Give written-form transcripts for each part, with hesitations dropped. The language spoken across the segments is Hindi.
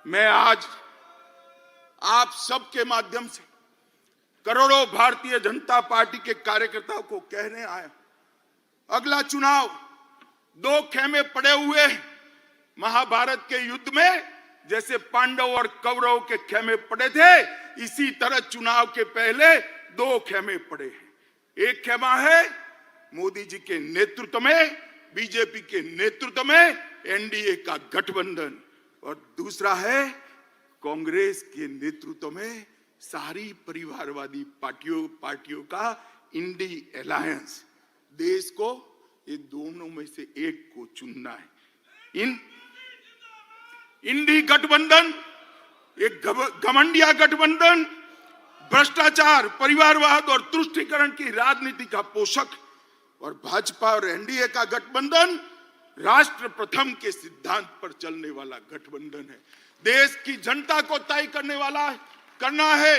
मैं आज आप सबके माध्यम से करोड़ों भारतीय जनता पार्टी के कार्यकर्ताओं को कहने आया, अगला चुनाव दो खेमे पड़े हुए हैं। महाभारत के युद्ध में जैसे पांडव और कौरव के खेमे पड़े थे, इसी तरह चुनाव के पहले दो खेमे पड़े हैं। एक खेमा है मोदी जी के नेतृत्व में, बीजेपी के नेतृत्व में एनडीए का गठबंधन, और दूसरा है कांग्रेस के नेतृत्व में सारी परिवारवादी पार्टियों का इंडी अलायंस। देश को ये दोनों में से एक को चुनना है। इंडी गठबंधन एक घमंडिया गठबंधन, भ्रष्टाचार, परिवारवाद और तुष्टीकरण की राजनीति का पोषक, और भाजपा और एनडीए का गठबंधन राष्ट्र प्रथम के सिद्धांत पर चलने वाला गठबंधन है। देश की जनता को तय करना है।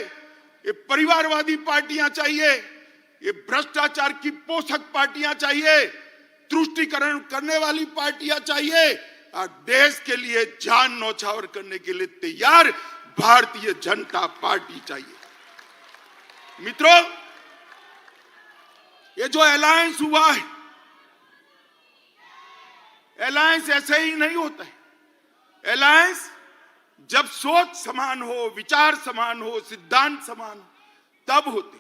ये परिवारवादी पार्टियां चाहिए, ये भ्रष्टाचार की पोषक पार्टियां चाहिए, तुष्टीकरण करने वाली पार्टियां चाहिए, और देश के लिए जान न्यौछावर करने के लिए तैयार भारतीय जनता पार्टी चाहिए। मित्रों, ये जो अलायंस हुआ है, अलायंस ऐसे ही नहीं होता है। अलायंस जब सोच समान हो, विचार समान हो, सिद्धांत समान हो, तब होते।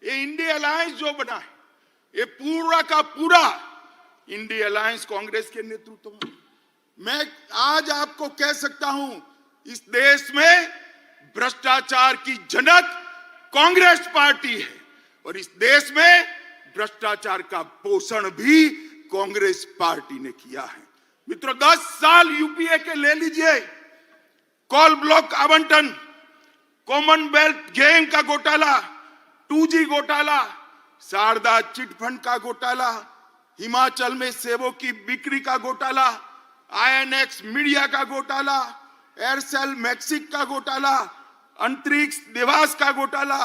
ये इंडिया अलायंस जो बना है, ये पूरा का पूरा इंडिया अलायंस कांग्रेस के नेतृत्व में। मैं आज आपको कह सकता हूं, इस देश में भ्रष्टाचार की जनक कांग्रेस पार्टी है, और इस देश में भ्रष्टाचार का पोषण भी कांग्रेस पार्टी ने किया है। मित्रों, 10 साल यूपीए के ले लीजिए, कोल ब्लॉक आवंटन, कॉमनवेल्थ गेम का घोटाला, 2G घोटाला, शारदा चिटफंड का घोटाला, हिमाचल में सेबों की बिक्री का घोटाला, INX मीडिया का घोटाला, एयरसेल मैक्सिस का घोटाला, अंतरिक्ष निवास का घोटाला,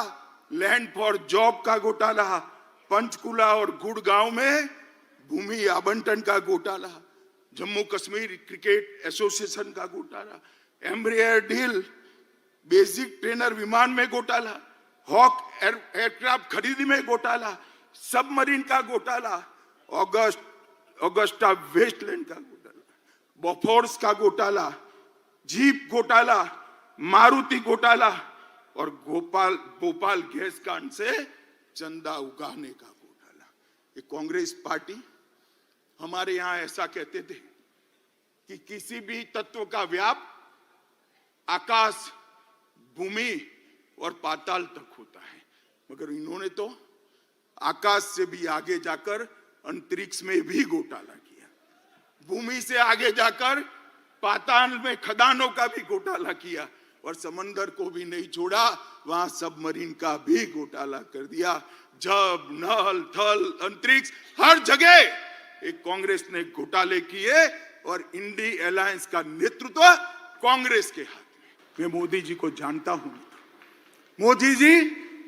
लैंड फॉर जॉब का घोटाला, पंचकुला और गुड़गांव में भूमि आवंटन का घोटाला, जम्मू कश्मीर क्रिकेट एसोसिएशन का घोटाला, एम्ब्रियर डील, बेसिक ट्रेनर विमान में घोटाला, हॉक एयरक्राफ्ट खरीदी में घोटाला, सबमरीन का घोटाला, ऑगस्टा वेस्टलैंड का घोटाला, बोफोर्स का घोटाला, जीप घोटाला, मारुति घोटाला, और भोपाल गैस कांड से चंदा उगाने का घोटाला। ये कांग्रेस पार्टी, हमारे यहां ऐसा कहते थे कि किसी भी तत्व का व्याप आकाश, भूमि और पाताल तक होता है, मगर इन्होंने तो आकाश से भी आगे जाकर अंतरिक्ष में भी घोटाला किया, भूमि से आगे जाकर पाताल में खदानों का भी घोटाला किया, और समंदर को भी नहीं छोड़ा, वहां सबमरीन का भी घोटाला कर दिया। जब, नल, थल, अंतरिक्ष, हर जगह एक कांग्रेस ने घोटाले किए, और इंडी अलायंस का नेतृत्व कांग्रेस के हाथ में। मैं मोदी जी को जानता हूं। मोदी जी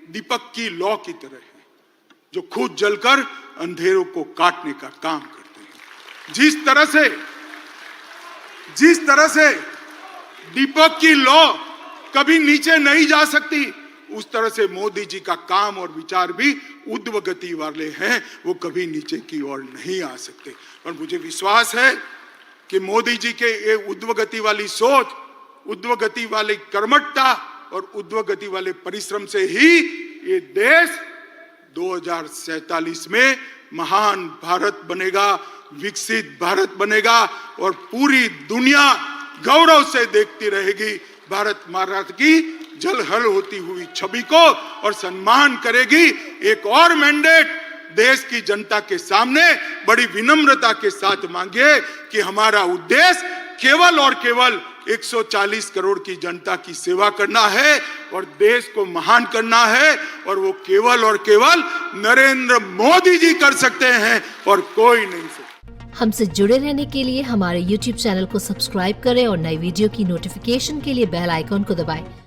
दीपक की लौ की तरह है, जो खुद जलकर अंधेरों को काटने का काम करते हैं। जिस तरह से दीपक की लौ कभी नीचे नहीं जा सकती, उस तरह से मोदी जी का काम और विचार भी ऊर्ध्व गति वाले हैं, वो कभी नीचे की ओर नहीं आ सकते। और मुझे विश्वास है कि मोदी जी के ये ऊर्ध्व गति वाली सोच, ऊर्ध्व गति वाली कर्मठता और ऊर्ध्व गति वाले परिश्रम से ही ये देश 2047 में महान भारत बनेगा, विकसित भारत बनेगा, और पूरी दुनिया गौरव से देखती रहेगी भारत माता की जलहल होती हुई छवि को, और सम्मान करेगी। एक और मैंडेट देश की जनता के सामने बड़ी विनम्रता के साथ मांगे कि हमारा उद्देश्य केवल और केवल 140 करोड़ की जनता की सेवा करना है, और देश को महान करना है, और वो केवल और केवल नरेंद्र मोदी जी कर सकते हैं, और कोई नहीं सकता। हमसे जुड़े रहने के लिए हमारे YouTube चैनल को सब्सक्राइब करें और नई वीडियो की नोटिफिकेशन के लिए बेल आइकॉन को दबाएं।